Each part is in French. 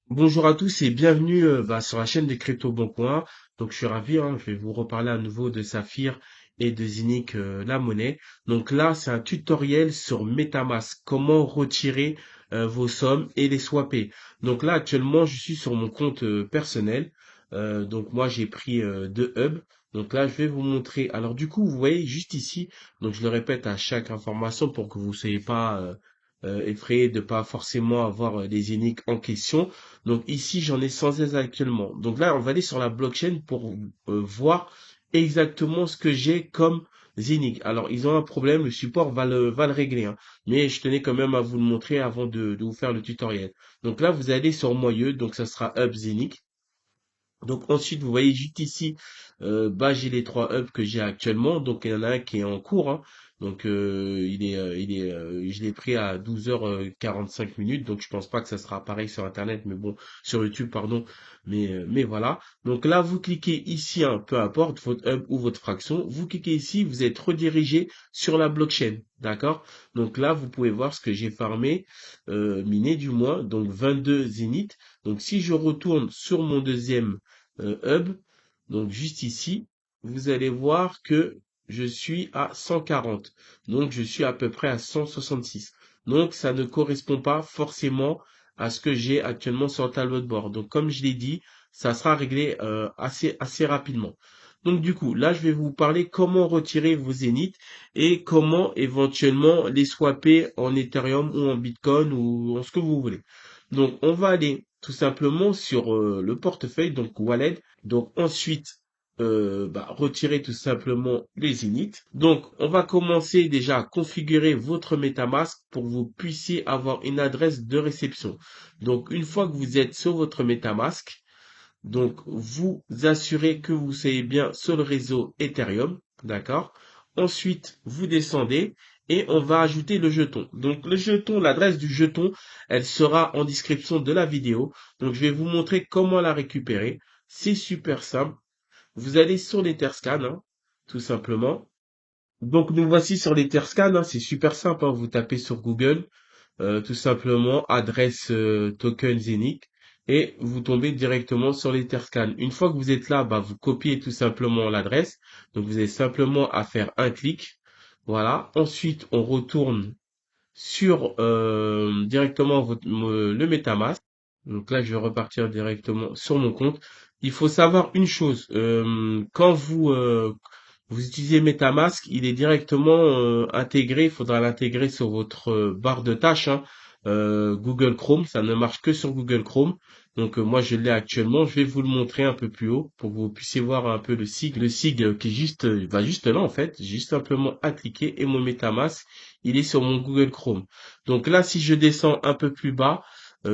Bonjour à tous et bienvenue sur la chaîne des Crypto Bon Coin. Donc je suis ravi, je vais vous reparler à nouveau de Saphir et de Zinc, la monnaie. Donc là, c'est un tutoriel sur MetaMask, comment retirer vos sommes et les swapper. Donc là, actuellement, je suis sur mon compte personnel. Donc moi, j'ai pris deux hubs. Donc là, je vais vous montrer. Alors du coup, vous voyez juste ici, donc je le répète à chaque information pour que vous ne soyez pas effrayés de pas forcément avoir les uniques en question. Donc ici, j'en ai 100 aises actuellement. Donc là, on va aller sur la blockchain pour voir exactement ce que j'ai comme Zinic. Alors, ils ont un problème, le support va le régler, hein. Mais je tenais quand même à vous le montrer avant de vous faire le tutoriel. Donc là, vous allez sur Moyeu, donc ça sera Hub Zinic. Donc ensuite, vous voyez juste ici, j'ai les trois hubs que j'ai actuellement. Donc il y en a un qui est en cours, hein. Donc je l'ai pris à 12h45 minutes. Donc je pense pas que ça sera pareil sur Internet, mais bon, sur YouTube, pardon. Mais voilà. Donc là, vous cliquez ici, hein, peu importe votre hub ou votre fraction. Vous cliquez ici, vous êtes redirigé sur la blockchain, d'accord? Donc là, vous pouvez voir ce que j'ai farmé, miné du moins. Donc 22 zénith. Donc si je retourne sur mon deuxième hub. Donc juste ici, vous allez voir que je suis à 140. Donc je suis à peu près à 166. Donc ça ne correspond pas forcément à ce que j'ai actuellement sur le tableau de bord. Donc comme je l'ai dit, ça sera réglé assez rapidement. Donc du coup, là je vais vous parler comment retirer vos zéniths et comment éventuellement les swapper en Ethereum ou en Bitcoin ou en ce que vous voulez. Donc on va aller tout simplement sur le portefeuille, donc wallet. Donc ensuite, retirer tout simplement les init. Donc on va commencer déjà à configurer votre MetaMask pour que vous puissiez avoir une adresse de réception. Donc une fois que vous êtes sur votre MetaMask, donc vous assurez que vous soyez bien sur le réseau Ethereum, d'accord? Ensuite, vous descendez et on va ajouter le jeton. Donc le jeton, l'adresse du jeton, elle sera en description de la vidéo. Donc je vais vous montrer comment la récupérer. C'est super simple. Vous allez sur l'Etherscan, hein, tout simplement. Donc nous voici sur l'Etherscan, hein, c'est super simple, hein. Vous tapez sur Google tout simplement adresse token Zenic et vous tombez directement sur l'Etherscan. Une fois que vous êtes là, vous copiez tout simplement l'adresse. Donc vous avez simplement à faire un clic. Voilà. Ensuite, on retourne sur directement le MetaMask. Donc là, je vais repartir directement sur mon compte. Il faut savoir une chose, quand vous utilisez MetaMask, il est directement intégré, il faudra l'intégrer sur votre barre de tâches, hein. Google Chrome, ça ne marche que sur Google Chrome. Donc moi je l'ai actuellement, je vais vous le montrer un peu plus haut pour que vous puissiez voir un peu le sigle qui est juste, juste là en fait, j'ai juste simplement à cliquer et mon MetaMask, il est sur mon Google Chrome. Donc là si je descends un peu plus bas,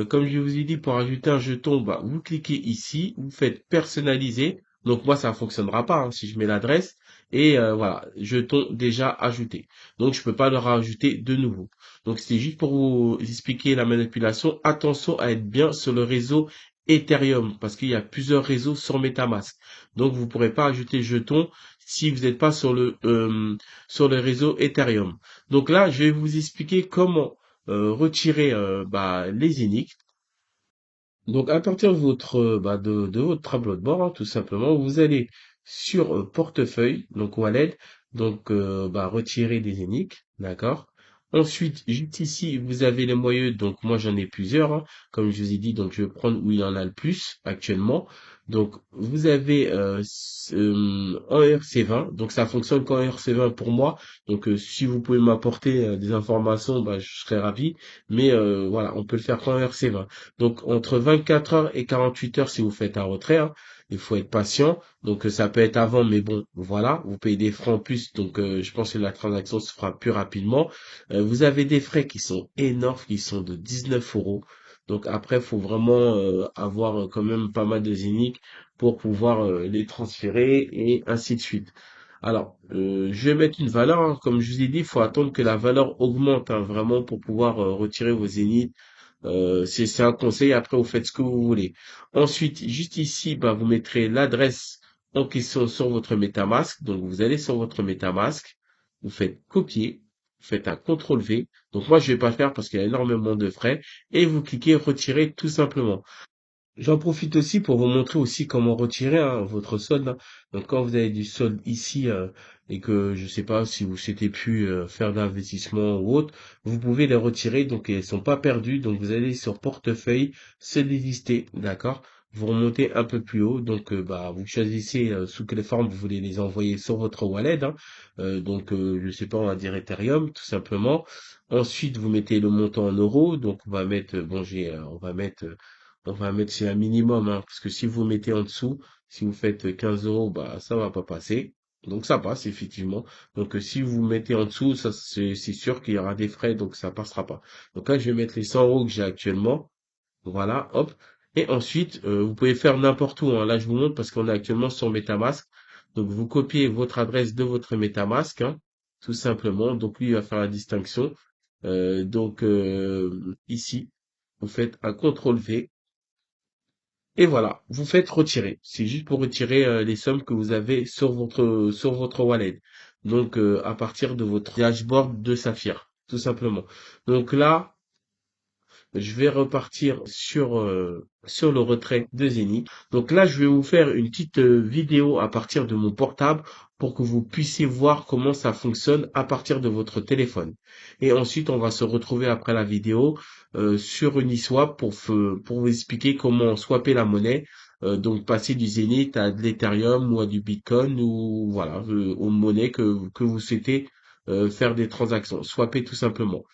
comme je vous ai dit pour ajouter un jeton, vous cliquez ici, vous faites personnaliser. Donc moi ça ne fonctionnera pas, hein, si je mets l'adresse. Et voilà, jetons déjà ajouté. Donc je peux pas le rajouter de nouveau. Donc c'est juste pour vous expliquer la manipulation. Attention à être bien sur le réseau Ethereum parce qu'il y a plusieurs réseaux sur MetaMask. Donc vous pourrez pas ajouter jeton si vous n'êtes pas sur le réseau Ethereum. Donc là, je vais vous expliquer comment retirer les uniques. Donc, à partir de de votre tableau de bord, hein, tout simplement, vous allez sur portefeuille, donc wallet, donc retirer des uniques, d'accord. Ensuite, juste ici, vous avez les moyens, donc moi j'en ai plusieurs, hein, comme je vous ai dit, donc je vais prendre où il y en a le plus actuellement. Donc, vous avez en RC20, donc ça fonctionne qu'en RC20 pour moi. Donc, si vous pouvez m'apporter des informations, je serais ravi. Mais voilà, on peut le faire qu'en RC20. Donc entre 24 heures et 48 heures si vous faites un retrait, hein. Il faut être patient. Donc ça peut être avant, mais bon, voilà, vous payez des frais en plus, donc je pense que la transaction se fera plus rapidement. Vous avez des frais qui sont énormes, qui sont de 19 euros. Donc après, il faut vraiment avoir quand même pas mal de zéniques pour pouvoir les transférer et ainsi de suite. Alors, je vais mettre une valeur, hein. Comme je vous ai dit, il faut attendre que la valeur augmente, hein, vraiment pour pouvoir retirer vos zéniths. C'est un conseil, après vous faites ce que vous voulez. Ensuite, juste ici, vous mettrez l'adresse en question sur votre MetaMask. Donc vous allez sur votre MetaMask, vous faites copier, vous faites un CTRL V. Donc moi je vais pas le faire parce qu'il y a énormément de frais. Et vous cliquez retirer tout simplement. J'en profite aussi pour vous montrer aussi comment retirer votre solde, hein. Donc quand vous avez du solde ici et que je sais pas si vous souhaitez plus faire d'investissement ou autre, vous pouvez les retirer. Donc elles sont pas perdues. Donc vous allez sur portefeuille, se délister, d'accord? Vous remontez un peu plus haut. Donc bah vous choisissez sous quelle forme vous voulez les envoyer sur votre wallet, hein. Je sais pas, on va dire Ethereum tout simplement. Ensuite vous mettez le montant en euros. Donc on va mettre on va mettre c'est un minimum, hein, parce que si vous mettez en dessous, si vous faites 15 euros, bah ça va pas passer. Donc ça passe effectivement. Donc si vous mettez en dessous, ça c'est sûr qu'il y aura des frais, donc ça passera pas. Donc là je vais mettre les 100 euros que j'ai actuellement. Voilà, hop. Et ensuite vous pouvez faire n'importe où, hein. Là je vous montre parce qu'on est actuellement sur MetaMask. Donc vous copiez votre adresse de votre MetaMask, hein, tout simplement. Donc lui il va faire la distinction. Ici vous faites un CTRL V. Et voilà, vous faites retirer. C'est juste pour retirer les sommes que vous avez sur votre wallet. Donc à partir de votre dashboard de Saphir, tout simplement. Donc là, je vais repartir sur le retrait de Zenith. Donc là, je vais vous faire une petite vidéo à partir de mon portable pour que vous puissiez voir comment ça fonctionne à partir de votre téléphone. Et ensuite, on va se retrouver après la vidéo sur Uniswap pour vous expliquer comment swapper la monnaie. Donc passer du Zenith à de l'Ethereum ou à du Bitcoin ou voilà, aux monnaies que vous souhaitez faire des transactions. Swapper tout simplement.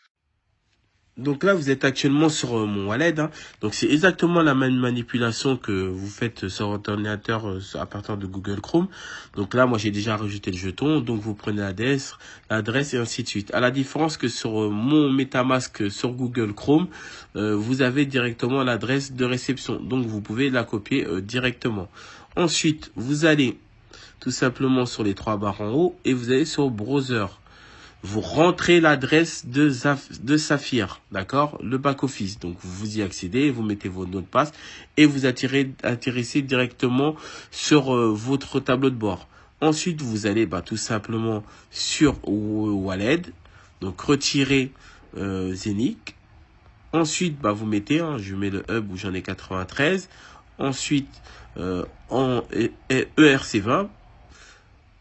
Donc là, vous êtes actuellement sur mon wallet, hein. Donc c'est exactement la même manipulation que vous faites sur votre ordinateur à partir de Google Chrome. Donc là, moi j'ai déjà rajouté le jeton. Donc vous prenez l'adresse et ainsi de suite. À la différence que sur mon MetaMask sur Google Chrome, vous avez directement l'adresse de réception. Donc vous pouvez la copier directement. Ensuite, vous allez tout simplement sur les trois barres en haut et vous allez sur Browser. Vous rentrez l'adresse de Saphir, d'accord? Le back-office. Donc, vous y accédez, vous mettez vos mots de passe et vous atterrissez directement sur votre tableau de bord. Ensuite, vous allez tout simplement sur Wallet, donc retirer Zenic. Ensuite, vous mettez, hein, je mets le hub où j'en ai 93. Ensuite, en ERC20.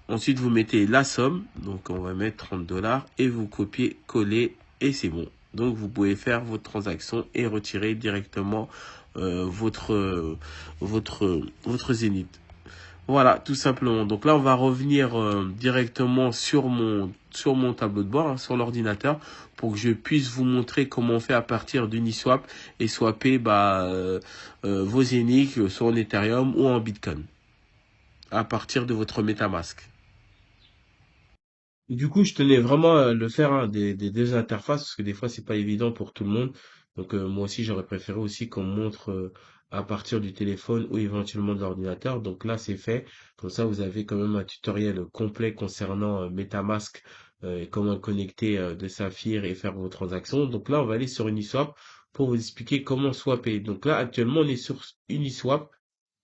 Ensuite, vous mettez la somme, donc on va mettre 30 dollars et vous copiez, coller et c'est bon. Donc vous pouvez faire votre transaction et retirer directement votre Zénith. Voilà, tout simplement. Donc là, on va revenir directement sur mon tableau de bord, hein, sur l'ordinateur, pour que je puisse vous montrer comment on fait à partir d'Uniswap et swapper vos Zénith soit en Ethereum ou en Bitcoin à partir de votre MetaMask. Du coup, je tenais vraiment à le faire, hein, des deux interfaces parce que des fois c'est pas évident pour tout le monde. Donc moi aussi j'aurais préféré aussi qu'on montre à partir du téléphone ou éventuellement de l'ordinateur. Donc là c'est fait. Comme ça vous avez quand même un tutoriel complet concernant MetaMask et comment le connecter de Saphir et faire vos transactions. Donc là on va aller sur Uniswap pour vous expliquer comment swapper. Donc là actuellement on est sur Uniswap.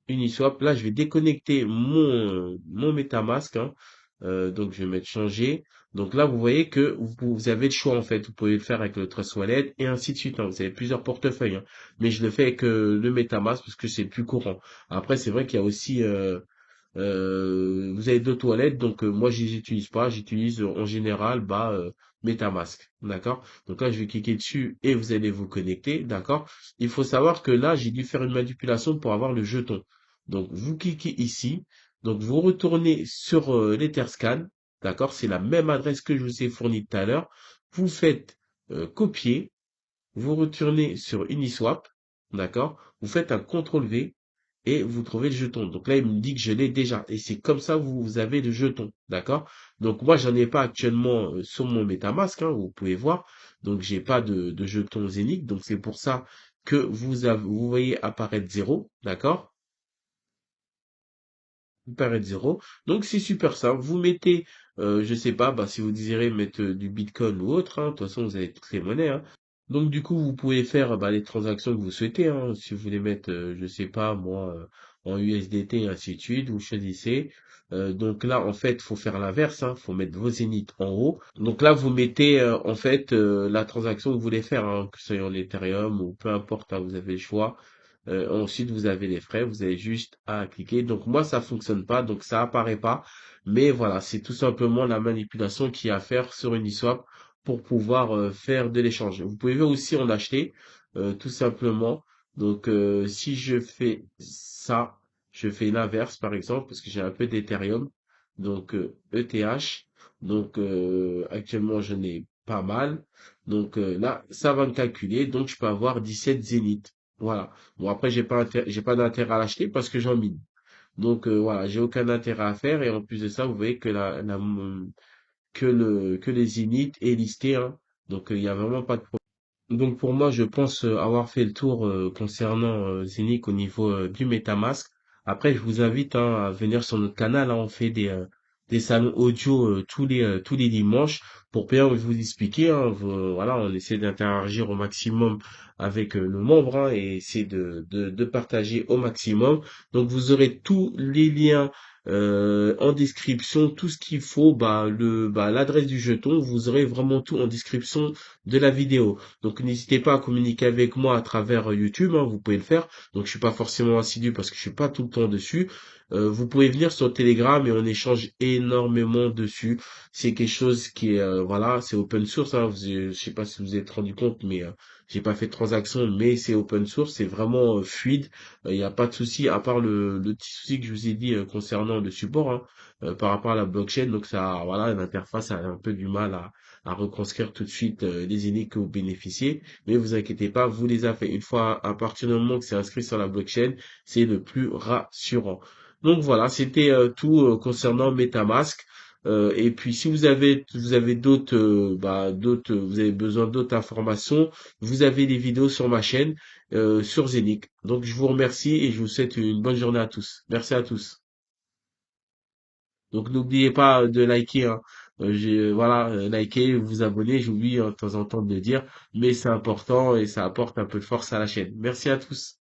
Uniswap. Là, je vais déconnecter mon MetaMask, hein. Donc, je vais mettre changer. Donc là, vous voyez que vous avez le choix en fait. Vous pouvez le faire avec le Trust Wallet et ainsi de suite, hein. Vous avez plusieurs portefeuilles, hein. Mais je le fais avec le MetaMask parce que c'est le plus courant. Après, c'est vrai qu'il y a aussi vous avez d'autres wallets. Donc moi, je les utilise pas. J'utilise en général MetaMask. D'accord? Donc là, je vais cliquer dessus et vous allez vous connecter. D'accord? Il faut savoir que là, j'ai dû faire une manipulation pour avoir le jeton. Donc, vous cliquez ici. Donc, vous retournez sur l'Etherscan. D'accord? C'est la même adresse que je vous ai fournie tout à l'heure. Vous faites copier. Vous retournez sur Uniswap. D'accord? Vous faites un CTRL V et vous trouvez le jeton. Donc là, il me dit que je l'ai déjà. Et c'est comme ça que vous avez le jeton. D'accord? Donc moi, j'en ai pas actuellement sur mon MetaMask, hein, vous pouvez voir. Donc j'ai pas de jeton Zénith. Donc c'est pour ça que vous voyez apparaître zéro. D'accord? Apparaître zéro. Donc c'est super simple. Vous mettez, je sais pas, si vous désirez mettre du Bitcoin ou autre, hein, de toute façon, vous avez toutes les monnaies, hein. Donc du coup, vous pouvez faire les transactions que vous souhaitez, hein. Si vous voulez mettre, je sais pas, moi, en USDT et ainsi de suite, vous choisissez. Donc là, en fait, faut faire l'inverse, hein. Faut mettre vos zéniths en haut. Donc là, vous mettez en fait la transaction que vous voulez faire, hein, que ce soit en Ethereum ou peu importe, hein, vous avez le choix. Ensuite, vous avez les frais, vous avez juste à cliquer. Donc moi, ça fonctionne pas, donc ça apparaît pas. Mais voilà, c'est tout simplement la manipulation qu'il y a à faire sur Uniswap pour pouvoir faire de l'échange. Vous pouvez aussi en acheter, tout simplement. Donc si je fais ça, je fais l'inverse par exemple, parce que j'ai un peu d'Ethereum, donc ETH. Donc actuellement, j'en ai pas mal. Donc là, ça va me calculer. Donc je peux avoir 17 zéniths. Voilà. Bon, après, j'ai pas d'intérêt à l'acheter parce que j'en mine. Donc voilà, j'ai aucun intérêt à faire. Et en plus de ça, vous voyez que que les zéniths est listé, hein. Donc il y a vraiment pas de problème. Donc pour moi, je pense avoir fait le tour concernant Zenic au niveau du MetaMask. Après, je vous invite hein, à venir sur notre canal, hein. On fait des salons audio tous les dimanches pour bien vous expliquer, hein. Voilà, on essaie d'interagir au maximum avec nos membres hein, et essayer de partager au maximum. Donc vous aurez tous les liens en description, tout ce qu'il faut, l'adresse du jeton, vous aurez vraiment tout en description de la vidéo. Donc n'hésitez pas à communiquer avec moi à travers YouTube, hein, vous pouvez le faire. Donc je suis pas forcément assidu parce que je suis pas tout le temps dessus. Vous pouvez venir sur Telegram et on échange énormément dessus. C'est quelque chose qui est voilà, c'est open source. Hein. Je sais pas si vous vous êtes rendu compte, mais j'ai pas fait de transaction, mais c'est open source, c'est vraiment fluide. Il n'y a pas de souci à part le petit souci que je vous ai dit concernant le support hein, par rapport à la blockchain. Donc ça, voilà, l'interface a un peu du mal à retranscrire tout de suite les idées que vous bénéficiez. Mais vous inquiétez pas, vous les avez fait. Une fois, à partir du moment que c'est inscrit sur la blockchain, c'est le plus rassurant. Donc voilà, c'était tout concernant MetaMask. Et puis si vous avez d'autres vous avez besoin d'autres informations, vous avez des vidéos sur ma chaîne sur Zenic. Donc je vous remercie et je vous souhaite une bonne journée à tous. Merci à tous. Donc n'oubliez pas de liker, hein. Voilà, liker, vous abonner, j'oublie hein, de temps en temps de le dire, mais c'est important et ça apporte un peu de force à la chaîne. Merci à tous.